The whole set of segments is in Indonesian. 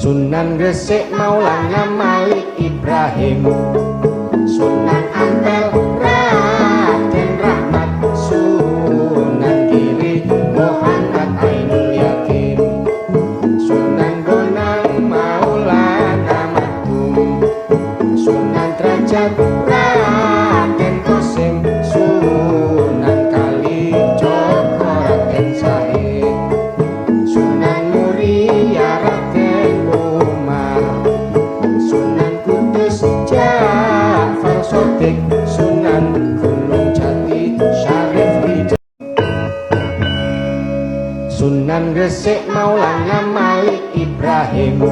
Sunan Gresik Maulana Malik Ibrahim, Sunan Ampel Raden Rahmat, Sunan Giri Muhammad Ainul Yakin, Sunan Bonang Maulana Maktum, Sunan Derajat Raden Qasim, Sunan Kalijogo Raden Said, Sunan Muria Raden Umar, Sunan Kudus Ja'far Shadiq, Sunan Gunung Jati Syarif Hidayat. Sunan Gresik Maulana Malik Ibrahim,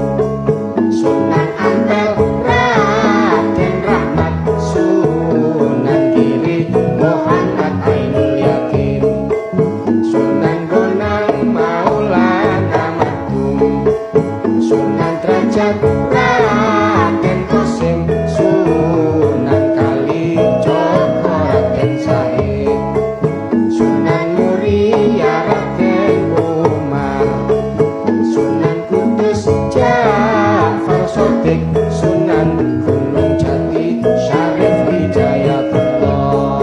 Sunan Ampel Raden Rahmat, Sunan Giri Muhammad Ainul Yakin, Sunan Bonang Maulana Maktum, Sunan Derajat Raden Qasim, Sunan Kalijogo Raden Said, Sunan Muria Raden Umar, Sunan Kudus Ja'far Shadiq, Sunan Gunung Jati Syarif Hidayatullah.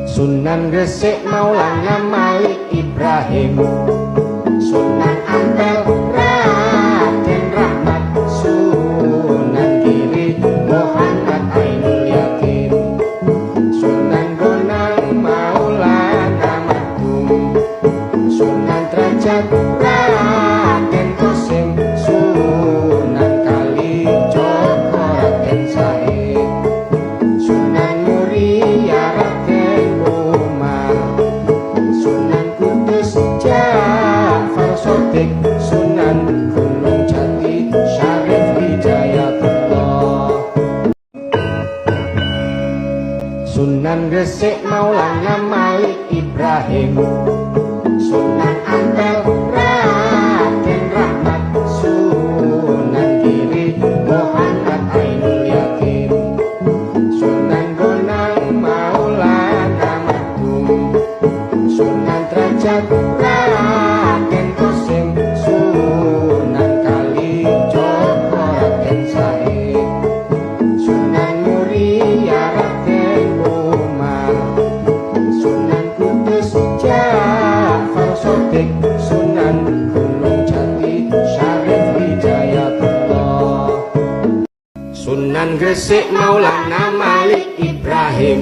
Sunan Gresik Maulana Malik Ibrahim, Sunan Ampel Raden Rahmat, Sunan Giri Muhammad Ainul Yakin, Sunan Bonang Maulana Maktum, Sunan Derajat Raden Qasim, Sunan Kalijogo Raden Said, Sunan Muria Raden Umar, Sunan Kudus Ja'far Shadiq, Sunan Gunung Jati Syarif Hidayatullah. Sunan Gresik Maulana Malik Ibrahim, Sunan Ampel Raden Rahmat, Sunan Giri Muhammad Ainul Yakin, Sunan Bonang Maulana Maktum, Sunan Derajat Raden Qasim, Sunan Kalijogo Raden Said, Sunan Muria Raden Umar, Sunan Kudus Ja'far Shadiq, Sunan Gunung Jati Syarif Hidayatullah. Sunan Gresik Maulana Malik Ibrahim,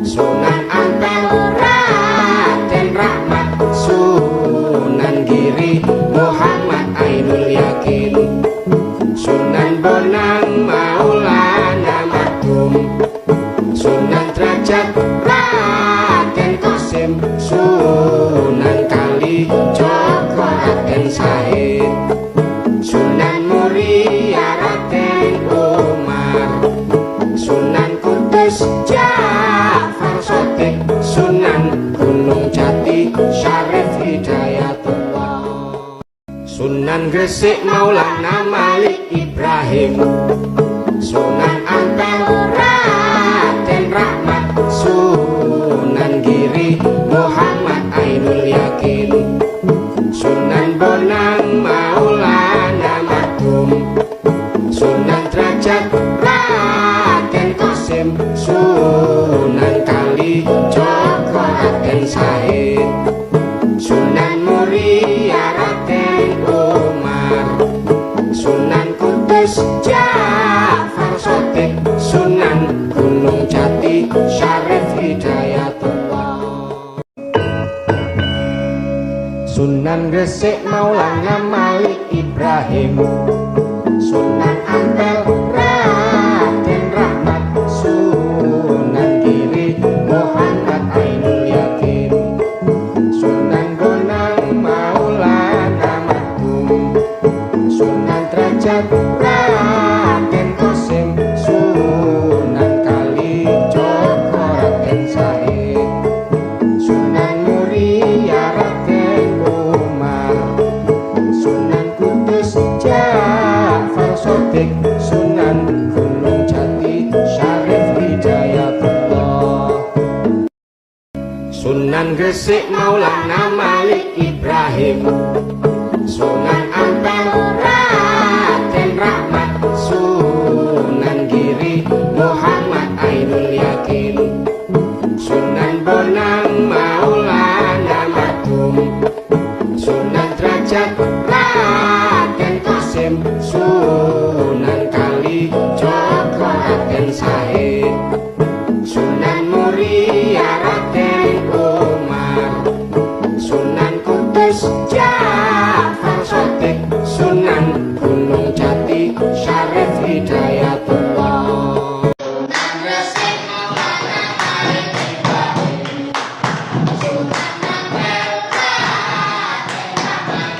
Sunan Ampel Raden Rahmat, Sunan Giri Muhammad Ainul Yakin, Sunan Bonang Maulana Maktum, Sunan Derajat Raden Qasim, Sunan Kalijogo Raden Said, Sunan Muria Raden Umar, Sunan Kudus Ja'far Shadiq, Sunan Gunung Jati Syarif Hidayatullah. Sunan Gresik Maulana Malik Ibrahim, Sunan Ampel Raden Rahmat, Sunan Giri Muhammad Ainul Yakin, Sunan Bonang Maulana Maktum, Sunan Derajat Raden Qasim, Sunan Kalijogo Raden Said, Sunan Muria Raden Umar, Sunan Kudus Ja'far Shadiq, Sunan Gunung Jati Syarif Hidayatullah. Sunan Gresik Maulana Malik Ibrahim, Sunan Ampel Raden Rahmat, Sunan Giri Muhammad Ainul Yakin, Sunan Bonang Maulana Maktum, Sunan Derajat Raden Qasim, Sunan Kalijogo Raden Said, Sunan Muria Raden Umar, Sunan Kudus Ja'far Shadiq, Sunan Gunung Jati Syarif Hidayatullah. Sunan Gresik Maulana Malik Ibrahim, Sunan Ampel Raden Rahmat, Sunan Giri Muhammad Ainul Yakin, Sunan Bonang Maulana Matum, Sunan Derajat Raden Qasim, Sunan Kalijogo Raden Said, Sunan Muria Raden Umar, Sunan Kudus Ja'far Shadiq, Sunan Gunung Jati Syarif Hidayatullah. Sunan Gresik Maulana Malik Ibrahim, Sunan Ampel Raden Rahmat,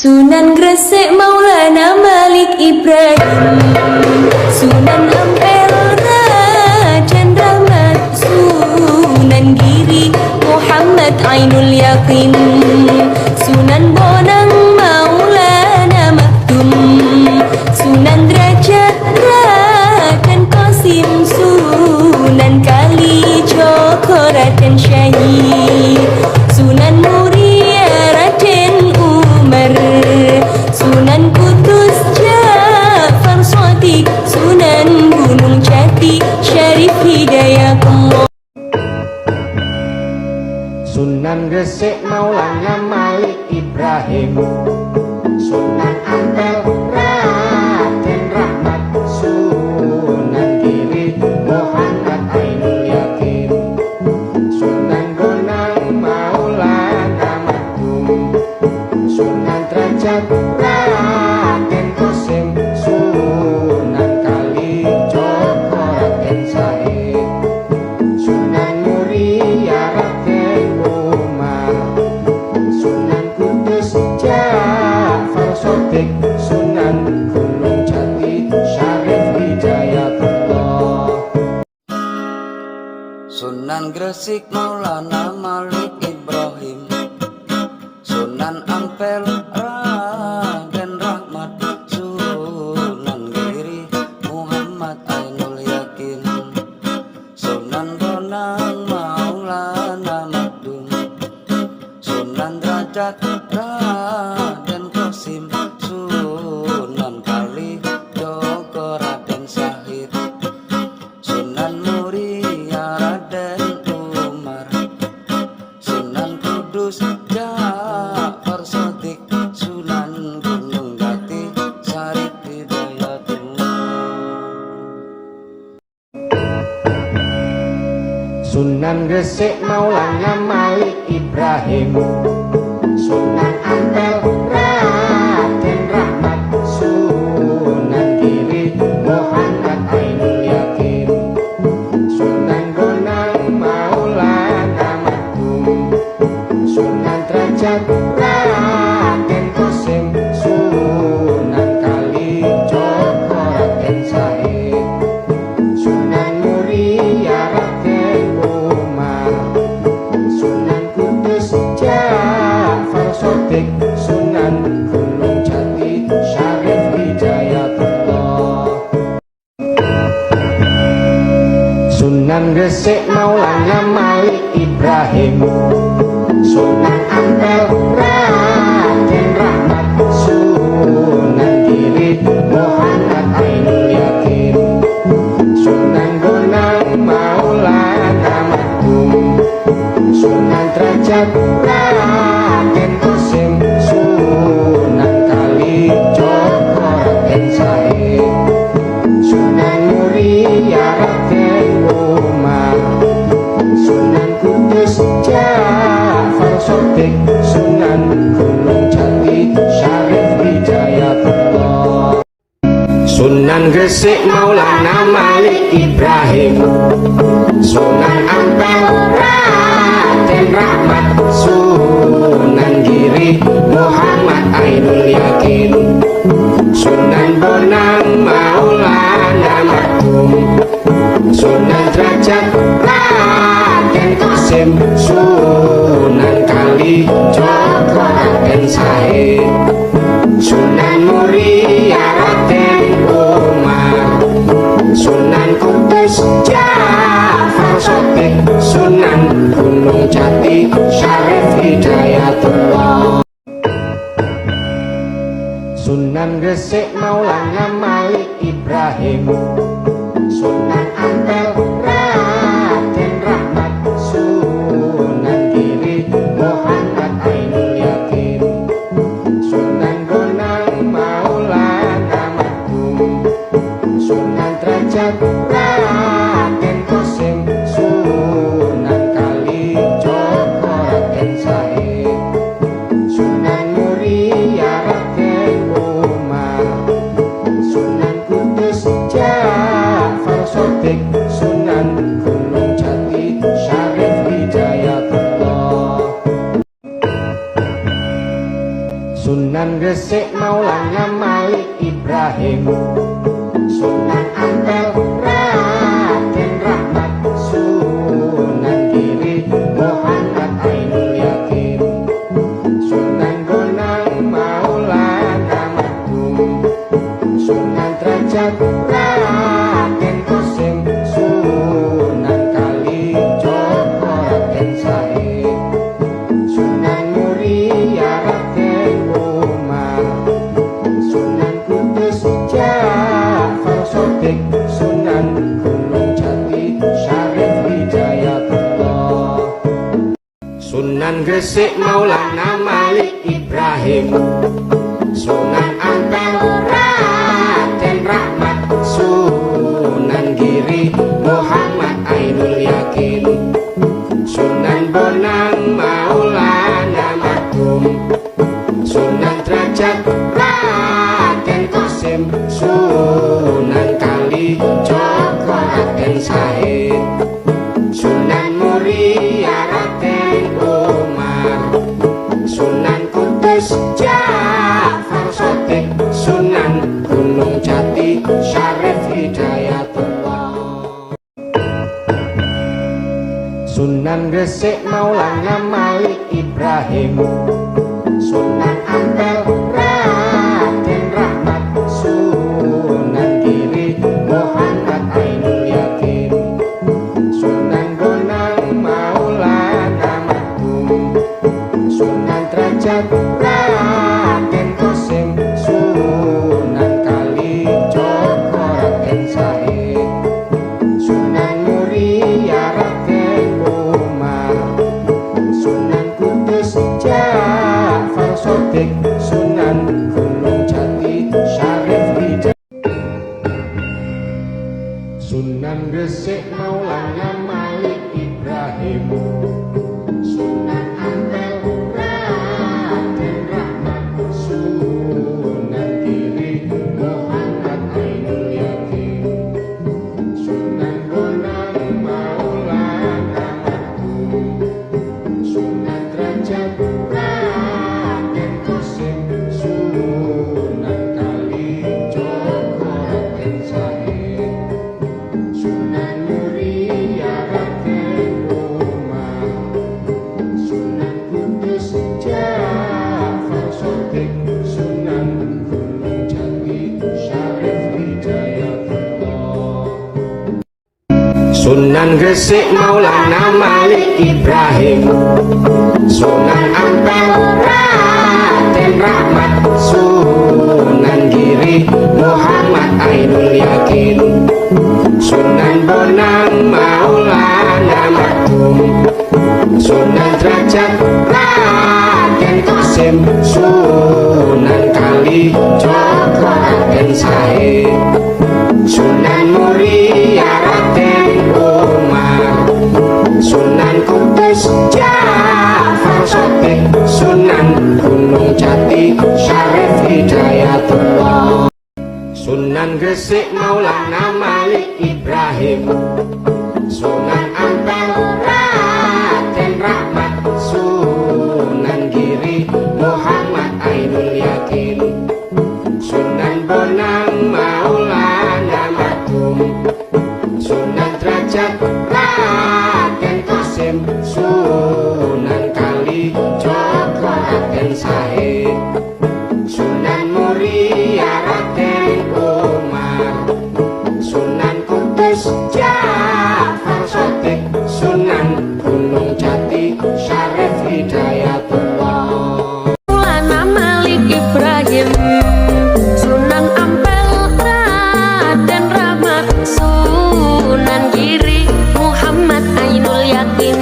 Sunan Gresik Maulana Malik Ibrahim, Sunan Ampel Raden Rahmat, Sunan Giri Muhammad Ainul Yakin, Sunan Bonang Maulana Maktum, Sunan Derajat Raden Qasim, Sunan Kalijogo Raden Syahid, Sunan Muria Raden Umar, Sunan Kudus Ja'far Shadiq, Sunan Gunung Jati Syarif Hidayatullah. Sunan Gresik Maulana Malik Ibrahim, Sunan Ampel Raden Rahmat, Sunan Giri Muhammad Ainul Yakin, Sunan Bonang Maulana Maktum, Sunan Derajat Raden Qasim, Sunan Kalijogo Raden Syahid, Sunan Muria Raden Umar, Sunan Kudus Ja'far Shadiq, Sunan Gunung Jati Syarif Hidayatullah. Sunan Gresik Maulana Malik Ibrahim, Sunan Ampel Raden Rahmat, Sunan Giri Muhammad Ainul Yakin, Sunan Bonang Maulana Maktum, Sunan Derajat Raden Qasim, Sunan Kalijogo Raden Syahid, Sunan Muria Raden Umar, Sunan Kudus Ja'far Shadiq, Sunan Gunung Jati Syarif Hidayatullah. Sunan Gresik Maulana Malik Ibrahim, Sunan Ampel Raden Rahmat, Sunan Giri Muhammad Ainul Yakin, Sunan Bonang Maulana Maktum, Sunan Derajat Raden Qasim, Sunan Kalijogo Raden Syahid, Sunan Muria Raden Umar, Sunan Kudus Ja'far Shadiq, Sunan Gunung Jati Syarif Hidayatullah. Sunan Gresik Maulana Malik Ibrahim, Sunan Ampel Raden Rahmat, Sunan Giri Muhammad Ainul Yakin, Sunan Bonang Maulana Maktum, Sunan Derajat Raden Qasim, Sunan Kalijogo Raden Syahid, Sunan Muria Raden Umar, Sunan Kudus Ja'far Shadiq, Sunan Gunung Jati Syarif Hidayatullah. Sunan Gresik Maulana Malik Ibrahim, Sunan Ampel Raden Rahmat, Sunan Giri Muhammad Ainul Yakin, Sunan Bonang Maulana Maktum, Sunan Derajat Raden Qasim, Sunan Kalijogo Raden Syahid, Sunan Muria Raden Umar, Sunan Kudus Ja'far Shadiq, Sunan Gunung Jati Syarif Hidayatullah. Sunan Gresik Maulana Malik Ibrahim, Sunan Ampel Raden Rahmat, Sunan Giri Muhammad Ainul Yakin, Sunan Bonang Maulana Maktum, Sunan Derajat Raden Qasim, Sunan Kalijogo Raden Syahid, Sunan Muria Raden Umar, Sunan Kudus Ja'far Shadiq, Sunan Ibrahim, Sunan Ampel Raden Rahmat, Sunan Giri Muhammad Ainul Yakin, Sunan Bonang Maulana Maktum, Sunan Derajat Raden Qasim, Sunan Kalijogo Raden Said, Sunan Muria Raden Umar, Sunan Kudus Ja'far Shadiq, Sunan Gunung Jati Syarif Hidayatullah, Sunan Gresik Maulana Malik Ibrahim, Sunan Ampel Raden Rahmat, Sunan Giri Muhammad Ainul Yakin, Sunan Bonang Maulana Maktum, Sunan Derajat Raden Qasim, Sunan Kalijogo Raden Said, Sunan Muria Raden Umar, Sunan Kudus Ja'far Shadiq, Sunan Gunung Jati Syarif Hidayatullah, Sunan Gresik Maulana Malik Ibrahim, Sunan Ampel Raden Rahmat, Sunan Giri Muhammad Ainul Yakin, Sunan Bonang Maulana Maktum, Sunan Derajat Raden Qasim, Sunan Kalijogo Raden Said, Sunan Muria Raden Umar, Sunan Kudus Ja'far Shadiq, Sunan Gunung Jati Syarif Hidayatullah, Sunan Gresik Maulana Malik Ibrahim, Sunan Ampel Raden Rahmat, Sunan Giri Muhammad Ainul Yakin, Sunan Bonang Maulana Maktum, Sunan Derajat Raden Qasim, Sunan Kalijogo Raden Said, Sunan Muria Raden Umar, Sunan Kudus Ja'far Shadiq, Sunan Gunung Jati Syarif Hidayatullah, Sunan Gresik Maulana Malik Ibrahim, Sunan Ampel Raden Rahmat, Sunan Giri Muhammad Ainul Yakin, Sunan Bonang Maulana Maktum, Sunan Derajat Raden Qasim, Sunan Kalijogo Raden Said, Sunan Muria Raden Umar, Sunan Kudus Ja'far Shadiq, Sunan Gunung Jati Syarif Hidayatullah, Sunan Gresik Maulana Malik Ibrahim, Sunan Ampel Raden Rahmat, Sunan Giri Muhammad Ainul Yakin, Sunan Bonang Maulana Maktum, Sunan Derajat Raden Qasim, Sunan Kalijogo Raden Said, Sunan Muria Raden Umar, Sunan Kudus Ja'far Shadiq, Sunan Gunung Jati Syarif Hidayatullah, Maulana Malik Ibrahim, Sunan Ampel Raden Rahmat, Sunan Giri Muhammad Ainul Yakin,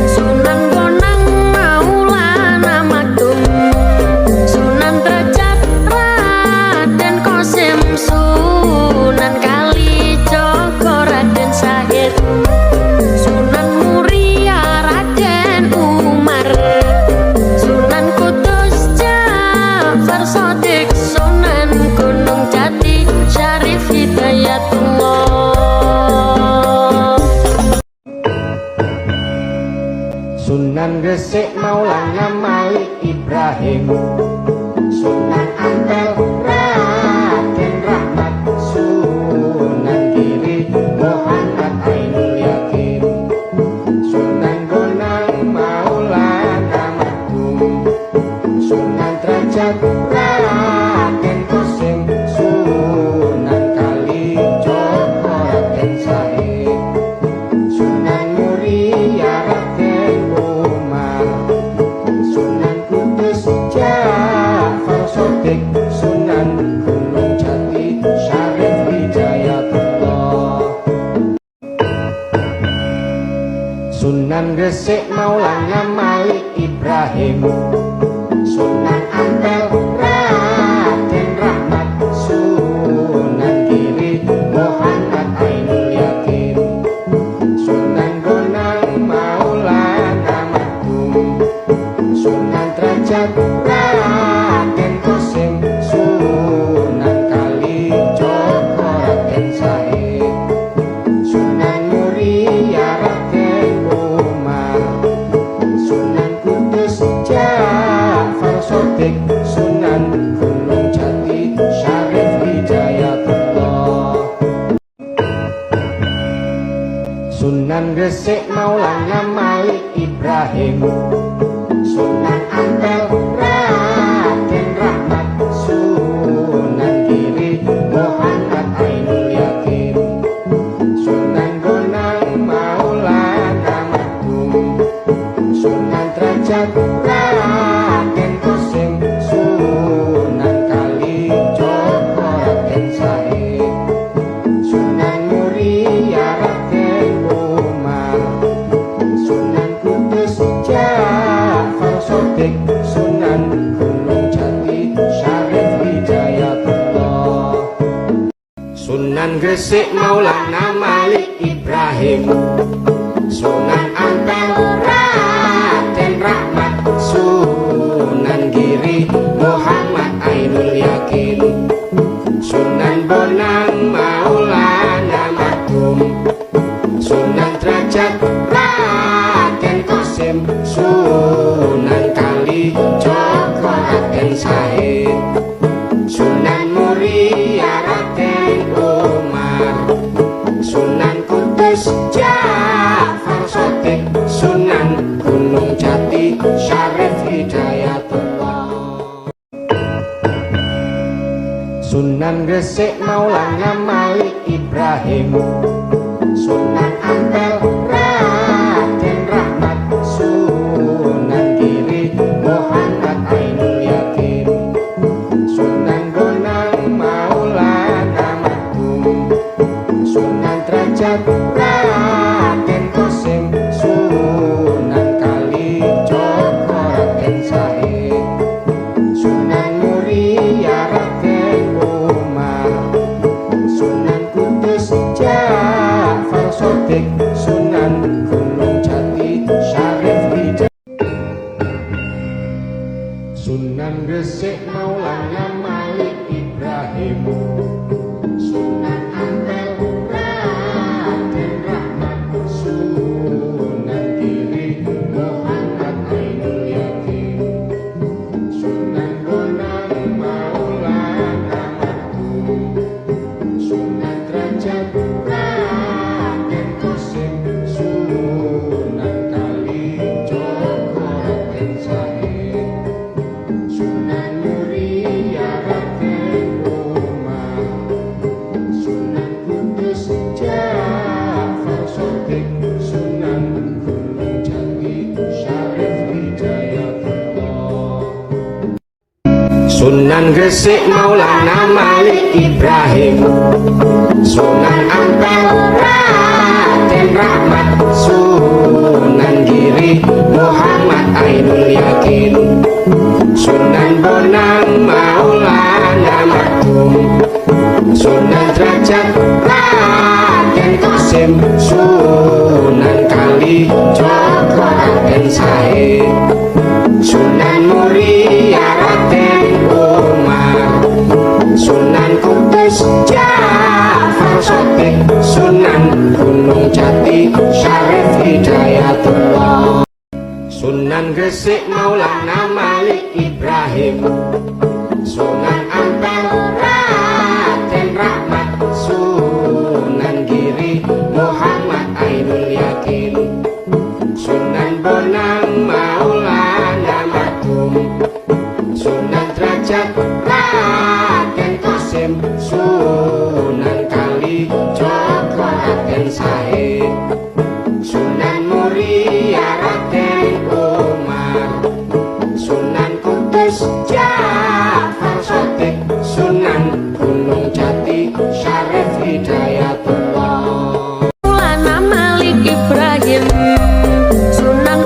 Sunan Bonang Maulana Maktum, Sunan Derajat Raden Qasim, Sunan Kalijogo Raden Said, Sunan Muria Raden Umar, Sunan Kudus Ja'far Shadiq, Sunan Gunung Jati Syarif Hidayatullah, Sunan Gresik Maulana Malik Ibrahim, Sunan Ampel Raden Gresik Maulana Malik Ibrahim, Sunan Ampel Raden Rahmat, Sunan Giri Muhammad Ainul Yakin, Sunan Bonang Maulana Maktum, Sunan Derajat Raden Qasim, Sunan Kalijogo Raden Said, Sunan Muria Raden Umar, Sunan Kudus Ja'far Shadiq, Sunan Gunung Jati Syarif Hidayatullah, Sunan Gresik Maulana Malik Ibrahim, Sunan Ampel Raden Rahmat, Sunan Giri Muhammad Ainul Yakin, Sunan Bonang Maulana Maktum, Sunan Derajat Raden Qasim, Sunan Kalijogo Raden Said, Sunan Muria Raden Umar, Sunan Kudus Ja'far Shadiq, Sunan Gunung Jati Syarif Hidayatullah, Sunan Gresik Maulana Malik Ibrahim, Sunan Ampel Raden Rahmat, Sunan Giri Muhammad Ainul Yakin, Sunan Bonang Maulana Maktum, Sunan Derajat Raden Qasim, Sunan Kalijogo Raden Said, Sunan Muria Raden Umar, Sunan Kudus Ja'far Shadiq, Sunan Gunung Jati Syarif Hidayatullah, Sunan Gresik Maulana Malik Ibrahim, Sunan Ampel Raden Rahmat, Sunan Giri Muhammad Ainul Yakin, Sunan Bonang Maulana Maktum, Sunan Derajat Raden Qasim, Sunan Kalijogo Raden Said, Sunan Muria Raden Umar, Sunan Kudus Ja'far Shadiq, Sunan Gunung Jati Syarif Hidayatullah, Sunan Gresik Maulana Malik Ibrahim, Sunan Ampel Raden Rahmat, Sunan Giri Muhammad Ainul Yakin, Sunan Bonang Maulana Maktum, Sunan Derajat Raden Qasim, Sunan Kalijogo Raden Said, Sunan Muria Raden Umar, Sunan Kudus Ja'far Shadiq, Sunan Gunung Jati Syarif Hidayatullah, Sunan Gresik Maulana Malik Ibrahim, Sunan Ampel Raden Rahmat, Sunan Giri Muhammad Ainul Yakin, Sunan Bonang Maulana Maktum, Sunan Derajat Raden Qasim, Sunan Kalijogo Raden Said, Sunan Muria Raden Umar, Sunan Kudus Ja'far Shadiq, Sunan Gunung Jati Syarif Hidayatullah, Sunan Gresik Maulana Malik Ibrahim, Sunan Ampel Raden Rahmat, Sunan Giri Muhammad Ainul Yakin, Sunan Bonang Maulana Maktum, Sunan Derajat Raden Qasim, Sunan Kalijogo Raden Said, Sunan Muria Raden Umar, Sunan Kudus Ja'far Shadiq, Sunan Gunung Jati Syarif Hidayatullah, Maulana Malik Ibrahim, Sunan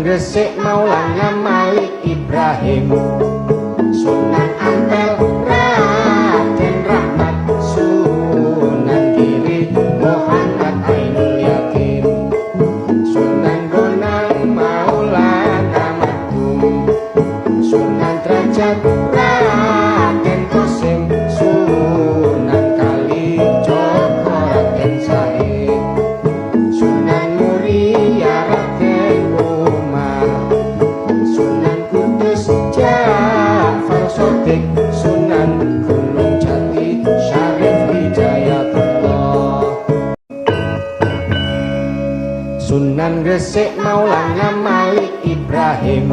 Gresik Maulana Malik Ibrahim, Sunan Ampel Raden Rahmat, Sunan Giri Muhammad Ainul Yakin, Sunan Bonang Maulana Maktum, Sunan Derajat Raden Qasim, Sunan Kalijogo Raden Said, Sunan Muria Raden Umar, Sunan Kudus Ja'far Shadiq, Sunan Gunung Jati Syarif Hidayatullah, Sunan Gresik Maulana Malik Ibrahim,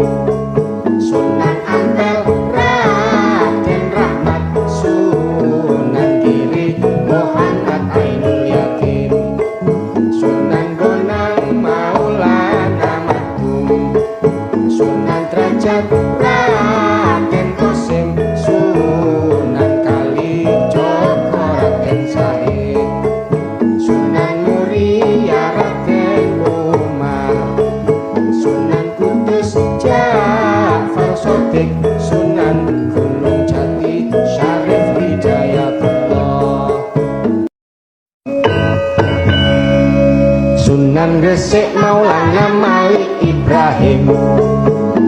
Sunan Ampel Raden Rahmat, Sunan Giri Muhammad Ainul Yakin, Sunan Bonang Maulana Maktum, Sunan Derajat Raden Qasim, Sunan Kalijogo Raden Said, Sunan Muria Raden Umar, Sunan Kudus Ja'far Shadiq, Sunan Gunung Jati Syarif Hidayatullah, Sunan Gresik Maulana Malik Ibrahim,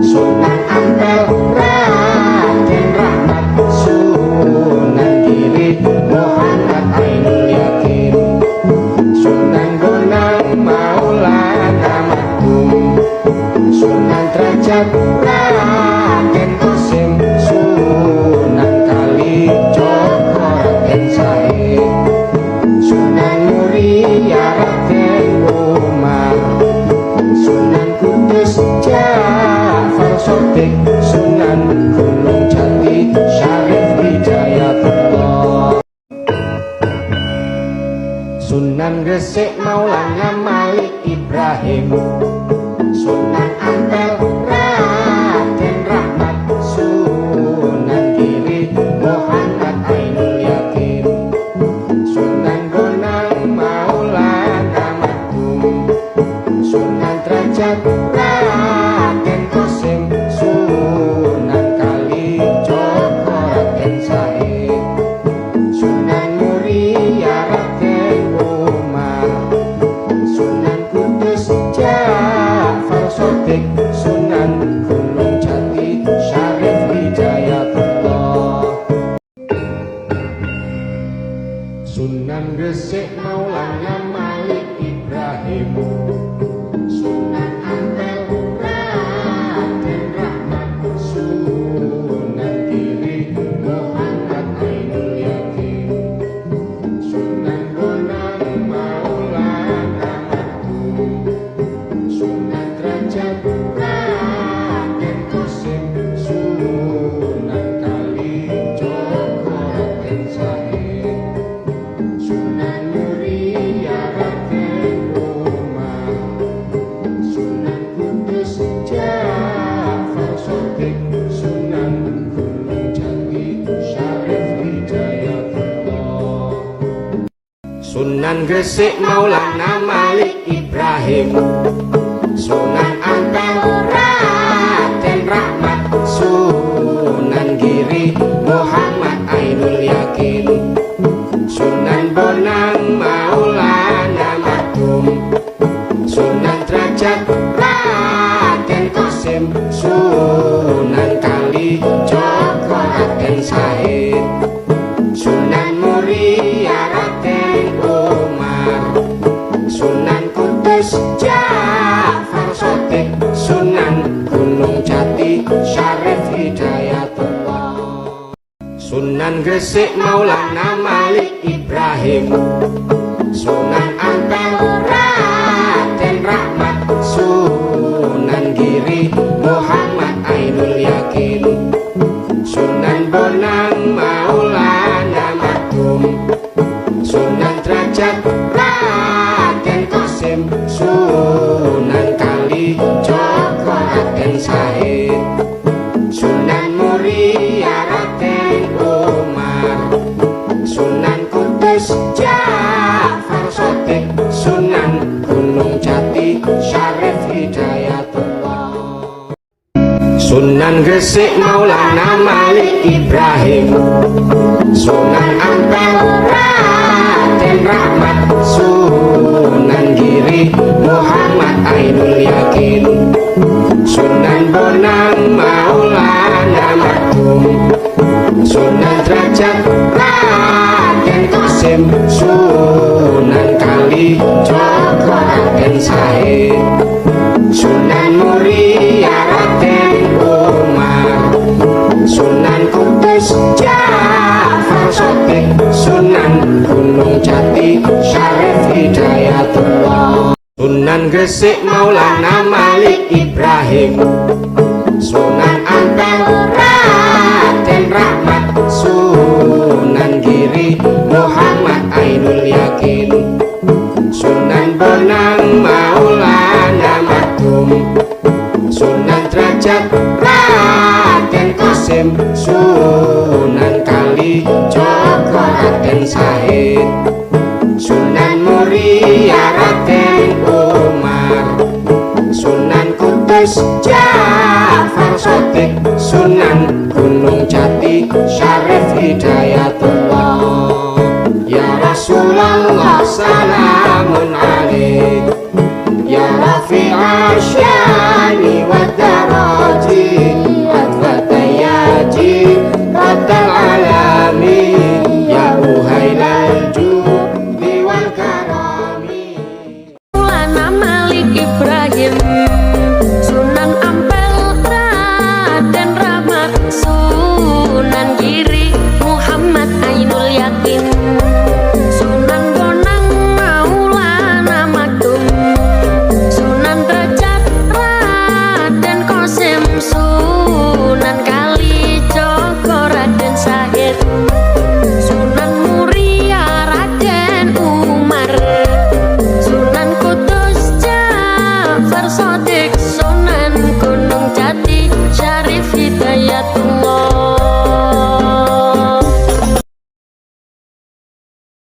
Sunan Ampel Raden Rahmat, Sunan Giri Muhammad Ainul Yakin, Sunan Bonang Maulana Maktum, Sunan Derajat Raden Qasim, Sunan Kalijogo Raden Said, Sunan Muria Raden Umar, Sunan Kudus Ja'far Shadiq, Sunan Gunung Jati Syarif Hidayatullah, Sunan Gresik Maulana Malik Ibrahim, Sunan Ampel Raden Rahmat, Sunan Giri Muhammad Ainul Yakin, Sunan Bonang Maulana Maktum, Sunan Derajat Raden Qasim, Sunan Kalijogo Raden Said, Sunan Muria Raden Umar, Sunan Kudus Ja'far Shadiq, Sunan Gunung Jati Syarif Hidayatullah, Sunan Gresik Maulana Malik Ibrahim, Sunan Ampel Raden Rahmat, Sunan Giri Muhammad Ainul Yakin, Sunan Bonang Maulana Maktum, Sunan Derajat Raden Qasim, Sunan Kalijogo Raden Said, Sunan Muria Raden Umar, Sunan Kudus Ja'far Shadiq, Sunan Gunung Jati Syarif Hidayatullah, Sunan Gresik Maulana Malik Ibrahim, Sunan Ampel Raden Rahmat, Sunan Giri Muhammad Ainul Yakin, Sunan Bonang Maulana Maktum, Sunan Derajat Raden Qasim, Sunan Kalijogo Raden Said, Sunan Muria Raden Umar, Sunan Kudus Ja'far Shadiq, Sunan Gunung Jati Syarif Hidayatullah, Sunan Gresik Maulana Malik Ibrahim, Sunan Ampel Raden Rahmat, Sunan Giri Muhammad Ainul Yakin, Sunan Bonang Maulana Maktum, Sunan Derajat Raden Qasim, Sunan Kalijogo Raden Said, Sunan Muria Raden Umar, Sunan Kudus Ja'far Shadiq, Sunan Gunung Jati Syarif Hidayatullah, Sunan Gresik Maulana Malik Ibrahim, Sunan Ampel Raden Rahmat, Sunan Giri Muhammad Ainul Yakin, Sunan Bonang Maulana Maktum, Sunan Derajat Raden Qasim, Sunan Kalijogo Raden Said, Sunan Muria Raden Umar, Sunan Kudus Ja'far Shadiq, Sunan Gunung Jati Syarif Hidayatullah. Gresik Maulana Malik Ibrahim, Sunan Ampel Raden Rahmat, Sunan Giri Muhammad Ainul Yakin, Sunan Bonang Maulana Maktum, Sunan Derajat Raden Qasim, Sunan Kali Joko Raden Said, Sunan Muria Raden Umar, Sunan Kudus Ja'far Shotih, Sunan Gunung Jati Syarif Hidayatullah, Sunan Gresik Maulana Malik Ibrahim, Sunan Ampel Raden Rahmat, Sunan Giri Muhammad Ainul Yakin, Sunan Bonang Maulana Maktum, Sunan Derajat Raden Qasim, Sunan Kali Joko Raden Said, Sunan Muria Raden Umar, Sunan Kudus Ja'far Shotih, Sunan Gunung Jati Syarif Hidayatullah. Ya Rasulullah salamun alaik, Ya Rafi'a syani wa darajin,